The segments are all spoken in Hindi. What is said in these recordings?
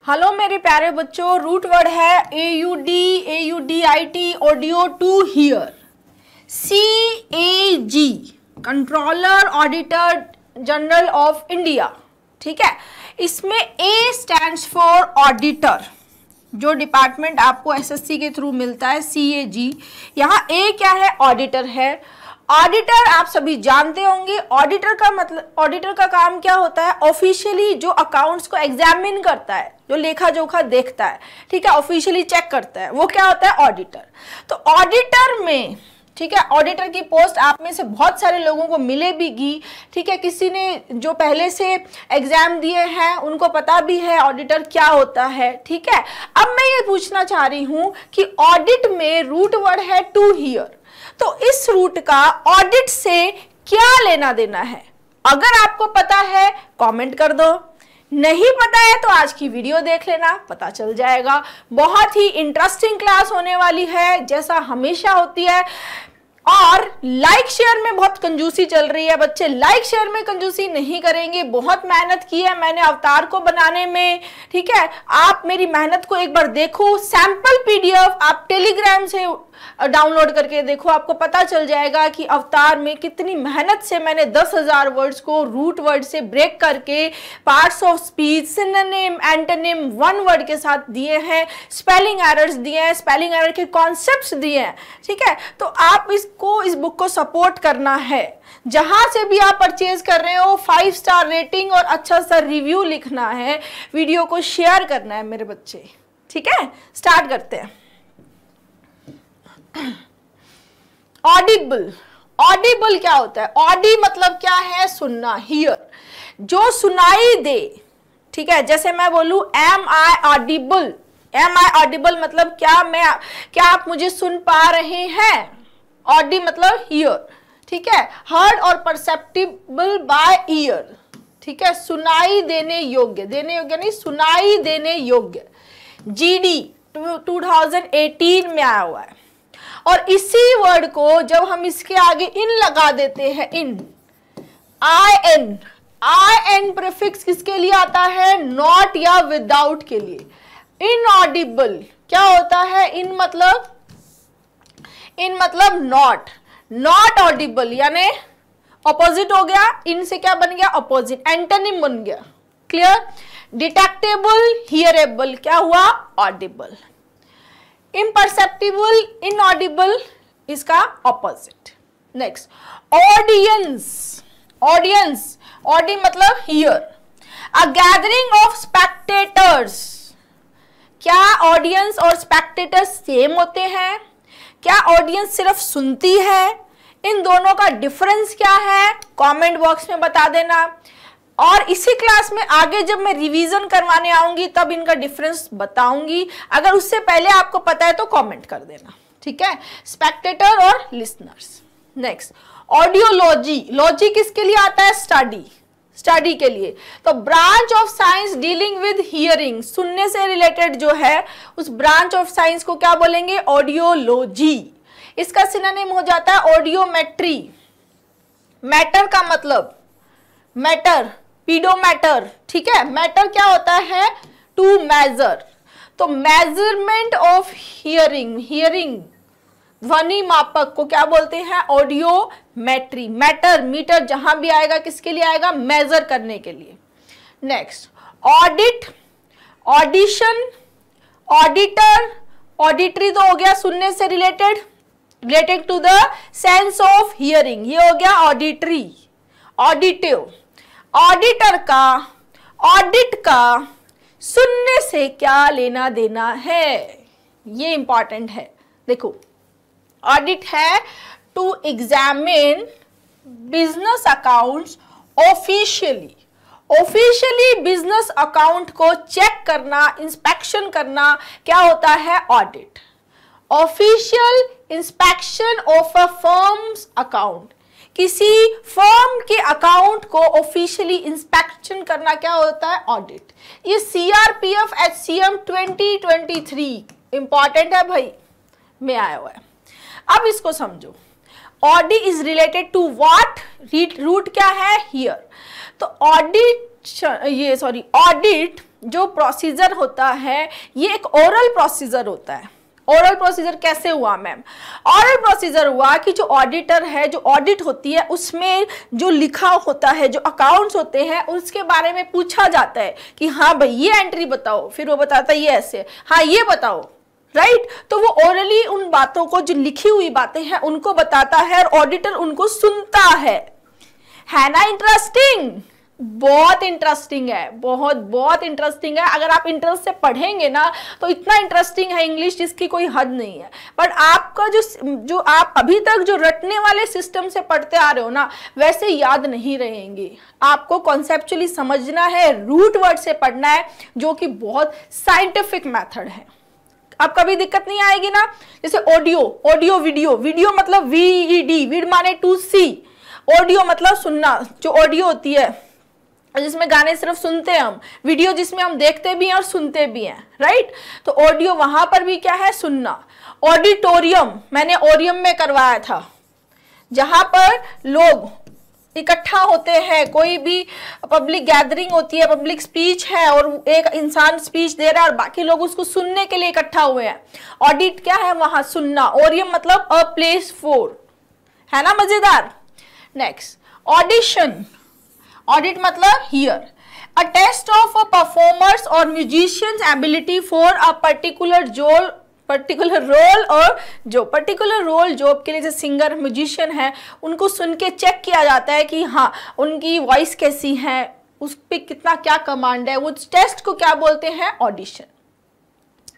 हेलो मेरे प्यारे बच्चों, रूट वर्ड है AUD audio to hear. CAG controller auditor general of India, ठीक है। इसमें A स्टैंड्स फॉर ऑडिटर, जो डिपार्टमेंट आपको SSC के थ्रू मिलता है CAG। यहाँ A क्या है? ऑडिटर है। ऑडिटर आप सभी जानते होंगे, ऑडिटर का मतलब, ऑडिटर का काम क्या होता है? ऑफिशियली जो अकाउंट्स को एग्जामिन करता है, जो लेखा जोखा देखता है, ठीक है, ऑफिशियली चेक करता है, वो क्या होता है? ऑडिटर। तो ऑडिटर में, ठीक है, ऑडिटर की पोस्ट आप में से बहुत सारे लोगों को मिलेगी, ठीक है। किसी ने जो पहले से एग्जाम दिए हैं उनको पता भी है ऑडिटर क्या होता है, ठीक है। अब मैं ये पूछना चाह रही हूं कि ऑडिट में रूट वर्ड है टू हियर, तो इस रूट का ऑडिट से क्या लेना देना है? अगर आपको पता है कमेंट कर दो, नहीं पता है तो आज की वीडियो देख लेना, पता चल जाएगा। बहुत ही इंटरेस्टिंग क्लास होने वाली है, जैसा हमेशा होती है। और लाइक शेयर में बहुत कंजूसी चल रही है, बच्चे लाइक शेयर में कंजूसी नहीं करेंगे। बहुत मेहनत की है मैंने अवतार को बनाने में, ठीक है। आप मेरी मेहनत को एक बार देखो, सैंपल PDF आप टेलीग्राम से डाउनलोड करके देखो, आपको पता चल जाएगा कि अवतार में कितनी मेहनत से मैंने 10,000 वर्ड्स को रूट वर्ड से ब्रेक करके parts of speech, synonym, antonym one word के साथ दिए हैं, स्पेलिंग एरर्स दिए हैं, स्पेलिंग एरर के कॉन्सेप्ट्स दिए हैं, ठीक है। तो आप इस बुक को सपोर्ट करना है। जहां से भी आप परचेज कर रहे हो 5 स्टार रेटिंग और अच्छा सा रिव्यू लिखना है, वीडियो को शेयर करना है मेरे बच्चे, ठीक है। स्टार्ट करते हैं। ऑडिबल, ऑडिबल क्या होता है? ऑडी मतलब क्या है? सुनना, हियर, जो सुनाई दे, ठीक है। जैसे मैं बोलूं am I audible, am I audible मतलब क्या आप मुझे सुन पा रहे हैं? ऑडी मतलब हियर, ठीक है। हर्ड और परसेप्टिबल बाय ईयर, ठीक है, सुनाई देने योग्य, देने योग्य नहीं, सुनाई देने योग्य। GD 2018 में आया हुआ है। और इसी वर्ड को जब हम इसके आगे इन लगा देते हैं, इन, IN प्रीफिक्स किसके लिए आता है? नॉट या विदाउट के लिए। इनऑडिबल क्या होता है? इन मतलब नॉट, नॉट ऑडिबल यानी ऑपोजिट हो गया। इन से क्या बन गया? ऑपोजिट, एंटोनिम बन गया। क्लियर? डिटेक्टेबल, हियरेबल क्या हुआ? ऑडिबल। इम्परसेप्टिबल, इनऑडिबल, इसका opposite. Next, audience, audience, audi मतलब hear. A gathering of spectators, क्या ऑडियंस और स्पेक्टेटर्स सेम होते हैं? क्या ऑडियंस सिर्फ सुनती है? इन दोनों का डिफरेंस क्या है? कमेंट बॉक्स में बता देना। और इसी क्लास में आगे जब मैं रिवीजन करवाने आऊंगी तब इनका डिफरेंस बताऊंगी। अगर उससे पहले आपको पता है तो कमेंट कर देना, ठीक है। स्पेक्टेटर और लिसनर्स। नेक्स्ट, ऑडियोलॉजी, लॉजी किसके लिए आता है? स्टडी, स्टडी के लिए। तो branch of science dealing with hearing, सुनने से रिलेटेड जो है उस ब्रांच ऑफ साइंस को क्या बोलेंगे? ऑडियोलॉजी। इसका सिनोनिम हो जाता है ऑडियोमेट्री। मैटर का मतलब मैटर, पीडोमैटर, ठीक है। मैटर क्या होता है? To measure. तो मेजरमेंट ऑफ हियरिंग, हियरिंग ध्वनि मापक को क्या बोलते हैं? ऑडियोमेट्री। मैटर, मीटर जहां भी आएगा किसके लिए आएगा? मेजर करने के लिए। Next, audit, audition, auditor, auditory तो हो गया सुनने से related, related to the sense of hearing, ये हो गया ऑडिटरी। ऑडिटिव, ऑडिटर का, ऑडिट का सुनने से क्या लेना देना है? ये इंपॉर्टेंट है। देखो, ऑडिट है to examine business accounts officially, officially business account को चेक करना, इंस्पेक्शन करना, क्या होता है? Audit. Official inspection of a firm's account, किसी फर्म के अकाउंट को ऑफिशियली इंस्पेक्शन करना क्या होता है? ऑडिट। ये CRPF HCM 2023 इंपॉर्टेंट है भाई, में आया हुआ है। अब इसको समझो, audi is related to what? Root क्या है? हियर। तो ऑडिट, ऑडिट जो प्रोसीजर होता है ये एक ओरल प्रोसीजर होता है। ओरल प्रोसीजर कैसे हुआ मैम? ओरल प्रोसीजर हुआ कि जो ऑडिटर है, जो ऑडिट होती है, उसमें जो लिखा होता है, जो अकाउंट्स होते हैं, उसके बारे में पूछा जाता है कि हाँ भाई ये एंट्री बताओ, फिर वो बताता है ये ऐसे, हाँ ये बताओ, राइट? तो वो ओरली उन बातों को, जो लिखी हुई बातें हैं, उनको बताता है और ऑडिटर उनको सुनता है ना? इंटरेस्टिंग, बहुत इंटरेस्टिंग है, बहुत बहुत इंटरेस्टिंग है। अगर आप इंटरेस्ट से पढ़ेंगे ना तो इतना इंटरेस्टिंग है इंग्लिश जिसकी कोई हद नहीं है। बट आपका जो आप अभी तक जो रटने वाले सिस्टम से पढ़ते आ रहे हो ना, वैसे याद नहीं रहेंगे। आपको कॉन्सेप्चुअली समझना है, रूट वर्ड से पढ़ना है, जो कि बहुत साइंटिफिक मेथड है। अब कभी दिक्कत नहीं आएगी ना। जैसे ऑडियो, ऑडियो वीडियो, वीडियो मतलब VED, वीड माने टू सी, ऑडियो मतलब सुनना, जो ऑडियो होती है जिसमें गाने सिर्फ सुनते हैं हम, वीडियो जिसमें हम देखते भी हैं और सुनते भी हैं, राइट? तो ऑडियो वहां पर भी क्या है? सुनना। ऑडिटोरियम मैंने ओरियम में करवाया था, जहां पर लोग इकट्ठा होते हैं, कोई भी पब्लिक गैदरिंग होती है, पब्लिक स्पीच है और एक इंसान स्पीच दे रहा है और बाकी लोग उसको सुनने के लिए इकट्ठा हुए हैं। ऑडिट क्या है? वहां सुनना। ओरियम मतलब अ प्लेस फॉर, है ना? मजेदार। Next, audition. ऑडिट मतलब hear, a test of a performer's और musicians ability for a particular role, और जो पर्टिकुलर रोल जॉब के लिए जैसे सिंगर, म्यूजिशियन है, उनको सुन के चेक किया जाता है कि हाँ उनकी वॉइस कैसी है, उस पर कितना क्या कमांड है। वो टेस्ट को क्या बोलते हैं? ऑडिशन।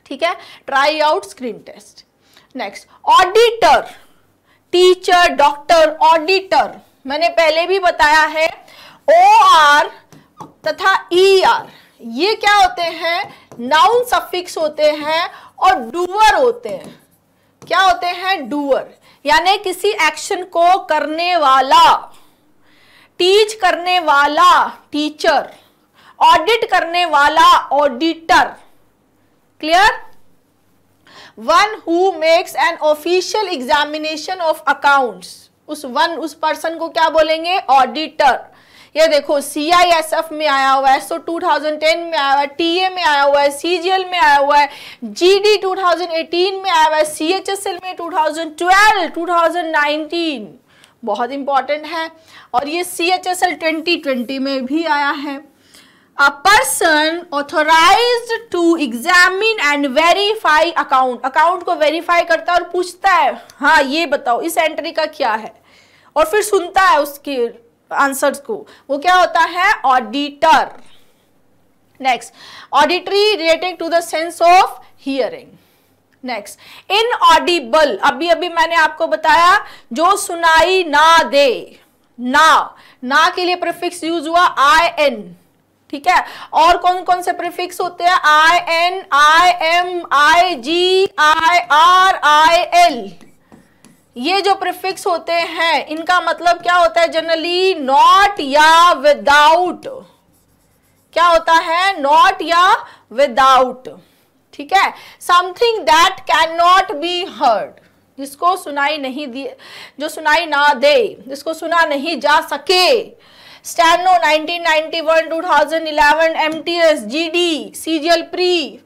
ठीक है, try out screen test. Next, auditor, teacher, doctor, auditor. मैंने पहले भी बताया है, OR तथा ER ये क्या होते हैं? नाउन सफिक्स होते हैं और डूअर होते हैं। क्या होते हैं? डूअर, यानी किसी एक्शन को करने वाला। टीच करने वाला टीचर, ऑडिट करने वाला auditor. Clear? One who makes an official examination of accounts, उस पर्सन को क्या बोलेंगे? ऑडिटर। ये देखो CISF में आया हुआ है, SO 2010 में आया हुआ है, TA में आया हुआ है, CGL में आया हुआ है, GD 2018 में आया हुआ है, CHSL में 2012, 2019 बहुत इंपॉर्टेंट है, और ये CHSL 2020 में भी आया है। A person authorized to examine and verify account, account को वेरीफाई करता है और पूछता है हाँ ये बताओ इस एंट्री का क्या है, और फिर सुनता है उसके आंसर्स को, वो क्या होता है? Auditor. Next, auditory relating to the sense of hearing. Next, inaudible, अभी अभी मैंने आपको बताया, जो सुनाई ना दे। ना के लिए प्रीफिक्स यूज हुआ IN, ठीक है? और कौन कौन से प्रीफिक्स होते हैं? IN, IM, IG, IR, IL। ये जो प्रीफिक्स होते हैं इनका मतलब क्या होता है? जनरली नॉट या विदाउट। क्या होता है? नॉट या विदाउट। ठीक है? Something that can not be heard, जिसको सुनाई नहीं दी, जो सुनाई ना दे, जिसको सुना नहीं जा सके। Steno 1991, 2011, MTS, GD, CGL pre,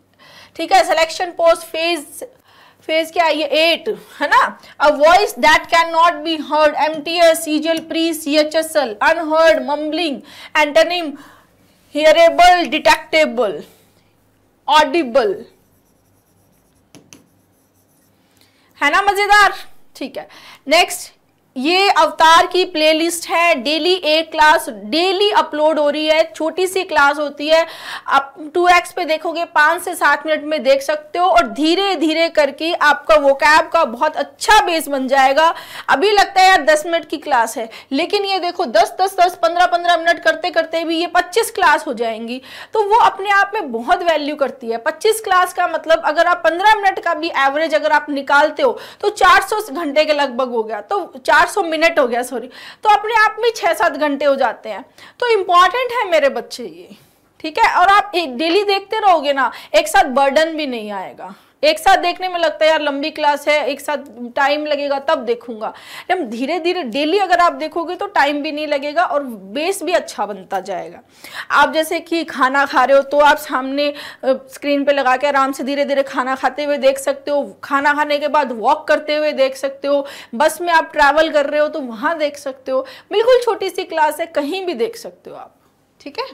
ठीक है? सिलेक्शन पोस्ट फेज क्या है? ये 8 है ना? A voice that can not be heard, MTS, CGL pre, CHSL, unheard, mumbling, antonym hearable, detectable, audible, है ना? मजेदार। ठीक है, नेक्स्ट, ये अवतार की प्लेलिस्ट है, डेली एक क्लास डेली अपलोड हो रही है, छोटी सी क्लास होती है, आप 2x पे देखोगे 5 से 7 मिनट में देख सकते हो, और धीरे धीरे करके आपका वोकैब का बहुत अच्छा बेस बन जाएगा। अभी लगता है यार 10 मिनट की क्लास है, लेकिन ये देखो 10 15 मिनट करते करते भी ये 25 क्लास हो जाएंगी, तो वो अपने आप में बहुत वैल्यू करती है। 25 क्लास का मतलब अगर आप 15 मिनट का भी एवरेज अगर आप निकालते हो तो 400 घंटे के लगभग हो गया, तो 400 मिनट हो गया, सॉरी, तो अपने आप में 6-7 घंटे हो जाते हैं। तो इंपॉर्टेंट है मेरे बच्चे ये, ठीक है? और आप डेली देखते रहोगे ना, एक साथ बर्डन भी नहीं आएगा, एक साथ देखने में लगता है यार लंबी क्लास है, एक साथ टाइम लगेगा तब देखूंगा, लेकिन धीरे धीरे डेली अगर आप देखोगे तो टाइम भी नहीं लगेगा और बेस भी अच्छा बनता जाएगा। आप जैसे कि खाना खा रहे हो तो आप सामने स्क्रीन पे लगा के आराम से धीरे धीरे खाना खाते हुए देख सकते हो, खाना खाने के बाद वॉक करते हुए देख सकते हो, बस में आप ट्रैवल कर रहे हो तो वहां देख सकते हो। बिल्कुल छोटी सी क्लास है, कहीं भी देख सकते हो आप, ठीक है।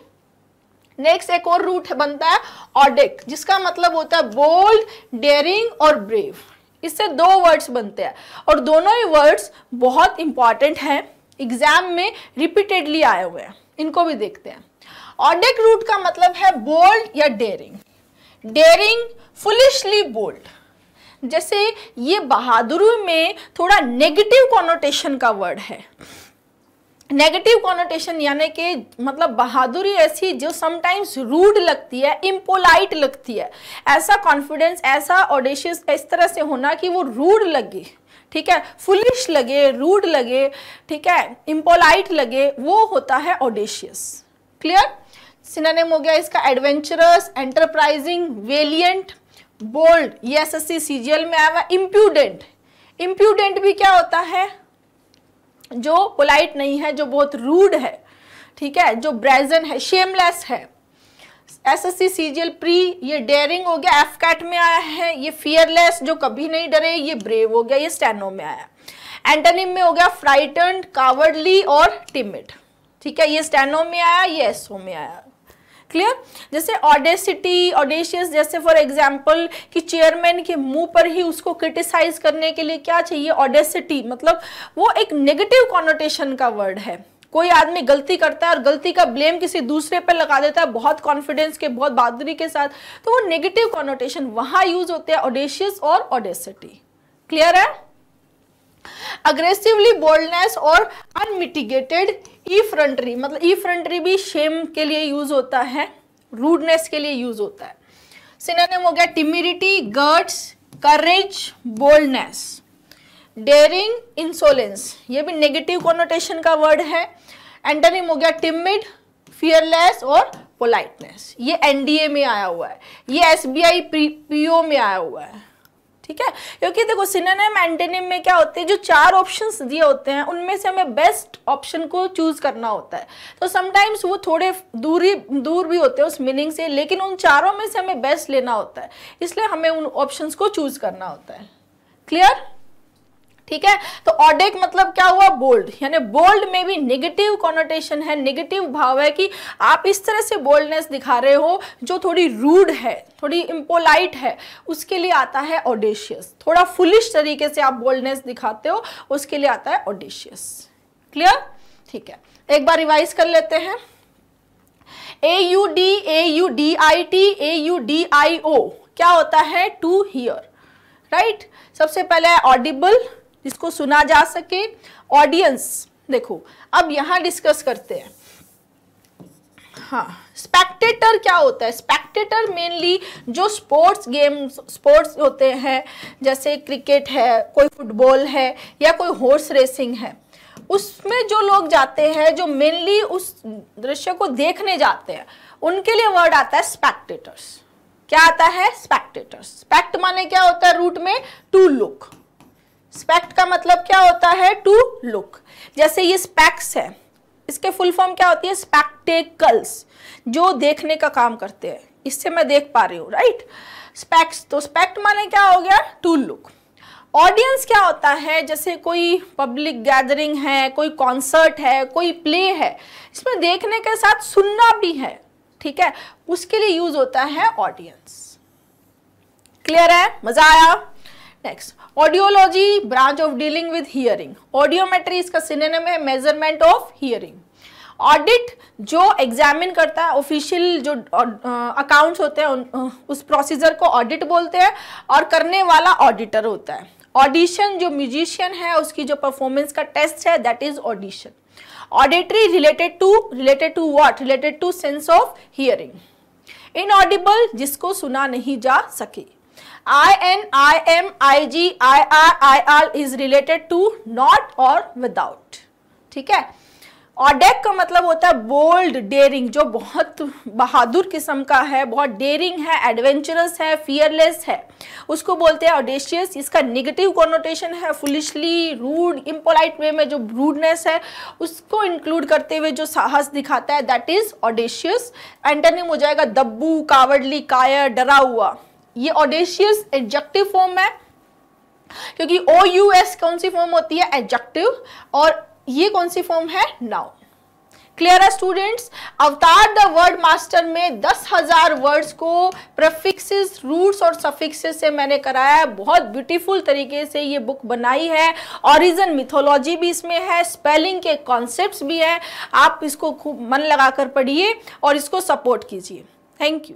नेक्स्ट एक और रूट बनता है ऑडिक, जिसका मतलब होता है बोल्ड, डेयरिंग और ब्रेव। इससे दो वर्ड्स बनते हैं और दोनों ही वर्ड्स बहुत इंपॉर्टेंट हैं, एग्जाम में रिपीटेडली आए हुए हैं, इनको भी देखते हैं। ऑडिक रूट का मतलब है बोल्ड या डेयरिंग। Dairying, foolishly bold. जैसे ये बहादुरी में थोड़ा नेगेटिव कॉनोटेशन का वर्ड है। नेगेटिव कॉनोटेशन यानी कि मतलब बहादुरी ऐसी जो समटाइम्स रूड लगती है, इम्पोलाइट लगती है। ऐसा कॉन्फिडेंस, ऐसा ऑडेशियस इस तरह से होना कि वो रूड लगे, ठीक है, फुलिश लगे, रूड लगे, ठीक है, इम्पोलाइट लगे, वो होता है ऑडेशियस। क्लियर? सिनोनिम हो गया इसका एडवेंचरस, एंटरप्राइजिंग, वेलिएंट, बोल्ड, ये एसएससी सीजीएल में आया हुआ। इम्प्यूडेंट, इम्प्यूडेंट भी क्या होता है? जो पोलाइट नहीं है, जो बहुत रूड है, ठीक है, जो ब्रेजन है, शेमलेस है। एसएससी सीजीएल प्री, ये डेयरिंग हो गया, एफ कैट में आया है। ये फियरलेस, जो कभी नहीं डरे, ये ब्रेव हो गया, ये स्टेनो में आया। एंटोनिम में हो गया फ्राइटेंड, कावर्डली और टिमिड, ठीक है, ये स्टेनो में आया, ये एसओ में आया। क्लियर? जैसे ऑडेसिटी, ऑडेशियस, जैसे फॉर एग्जांपल कि चेयरमैन के मुंह पर ही उसको क्रिटिसाइज करने के लिए क्या चाहिए? ऑडेसिटी, मतलब वो एक नेगेटिव कॉनोटेशन का वर्ड है। कोई आदमी गलती करता है और गलती का ब्लेम किसी दूसरे पर लगा देता है बहुत कॉन्फिडेंस के, बहुत बहादुरी के साथ, तो वो नेगेटिव कॉनोटेशन वहां यूज होते हैं, ऑडेशियस और ऑडेसिटी। क्लियर है? अग्रेसिवली बोल्डनेस और अनमिटिगेटेड इफ्रंटरी, मतलब इफ्रंटरी भी शेम के लिए यूज होता है, रूडनेस के लिए यूज होता है। सिनोनिम हो गया टिमिडिटी, गट्स, करेज, बोल्डनेस। डेयरिंग, इंसोलेंस, ये भी नेगेटिव कॉनोटेशन का वर्ड है। एंटोनिम हो गया टिमिड, फियरलेस और पोलाइटनेस। ये एनडीए में आया हुआ है, ये एसबीआई पीओ में आया हुआ है, ठीक है। क्योंकि देखो सिनोनिम, एंटोनिम में क्या होते हैं, जो चार ऑप्शंस दिए होते हैं उनमें से हमें बेस्ट ऑप्शन को चूज करना होता है। तो समटाइम्स वो थोड़े दूर भी होते हैं उस मीनिंग से, लेकिन उन चारों में से हमें बेस्ट लेना होता है, इसलिए हमें उन ऑप्शंस को चूज करना होता है। क्लियर? ठीक है। तो ऑडिक मतलब क्या हुआ? बोल्ड, यानी बोल्ड में भी नेगेटिव कॉनोटेशन है, नेगेटिव भाव है कि आप इस तरह से बोल्डनेस दिखा रहे हो जो थोड़ी रूड है, थोड़ी इम्पोलाइट है, उसके लिए आता है ऑडेशियस। थोड़ा फुलिश तरीके से आप बोल्डनेस दिखाते हो, उसके लिए आता है ऑडेशियस। क्लियर? ठीक है, एक बार रिवाइज कर लेते हैं। AUD, AUDIT, AUDIO क्या होता है? To hear, right. सबसे पहले ऑडिबल, जिसको सुना जा सके। ऑडियंस, देखो अब यहां डिस्कस करते हैं। हाँ, स्पेक्टेटर क्या होता है? स्पेक्टेटर मेनली जो स्पोर्ट्स होते हैं, जैसे क्रिकेट है, कोई फुटबॉल है या कोई हॉर्स रेसिंग है, उसमें जो लोग जाते हैं, जो मेनली उस दृश्य को देखने जाते हैं, उनके लिए वर्ड आता है स्पेक्टेटर्स। क्या आता है? स्पेक्टेटर्स। स्पेक्ट माने क्या होता है? रूट में टू लुक। स्पेक्ट का मतलब क्या होता है? To look. जैसे ये स्पेक्स है, इसके फुल फॉर्म क्या होती है? स्पेक्टेकल्स, जो देखने का काम करते हैं, इससे मैं देख पा रही हूँ, राइट। स्पेक्स, तो स्पेक्ट माने क्या हो गया? To look. ऑडियंस क्या होता है? जैसे कोई पब्लिक गैदरिंग है, कोई कॉन्सर्ट है, कोई प्ले है, इसमें देखने के साथ सुनना भी है, ठीक है, उसके लिए यूज होता है ऑडियंस। क्लियर है? मजा आया? Next, audiology, branch of dealing with hearing. Audiometry इसका सिनोनिम है मेजरमेंट ऑफ हियरिंग। ऑडिट जो एग्जामिन करता है, ऑफिशियल जो अकाउंट्स होते हैं उस प्रोसीजर को ऑडिट बोलते हैं, और करने वाला ऑडिटर होता है। ऑडिशन जो म्यूजिशियन है उसकी जो परफॉर्मेंस का टेस्ट है, that is audition. Auditory related to what? Related to sense of hearing. Inaudible जिसको सुना नहीं जा सके। IN, IM, IG, IR, IR is related to not or without, ठीक है। ऑडेक का मतलब होता है बोल्ड, डेयरिंग, जो बहुत बहादुर किस्म का है, बहुत डेयरिंग है, एडवेंचरस है, फियरलेस है, उसको बोलते हैं ऑडेशियस। इसका नेगेटिव कॉनोटेशन है फुलिशली, रूड, इम्पोलाइट वे में जो रूडनेस है उसको इंक्लूड करते हुए जो साहस दिखाता है, दैट इज ऑडेशियस। एंटोनिम हो जाएगा दब्बू, कावर्डली, कायर, डरा हुआ। ये ऑडेशियस एडजेक्टिव फॉर्म है, क्योंकि OUS कौन सी फॉर्म होती है, एडजेक्टिव, और ये कौन सी फॉर्म है, नाउन। क्लियर है स्टूडेंट्स? अवतार द वर्ड मास्टर में 10,000 वर्ड्स को प्रीफिक्सेस, रूट्स और सफिक्सेस से मैंने कराया है। बहुत ब्यूटीफुल तरीके से ये बुक बनाई है। ओरिजिन मिथोलॉजी भी इसमें है, स्पेलिंग के कॉन्सेप्ट्स भी है। आप इसको खूब मन लगाकर पढ़िए और इसको सपोर्ट कीजिए। Thank you.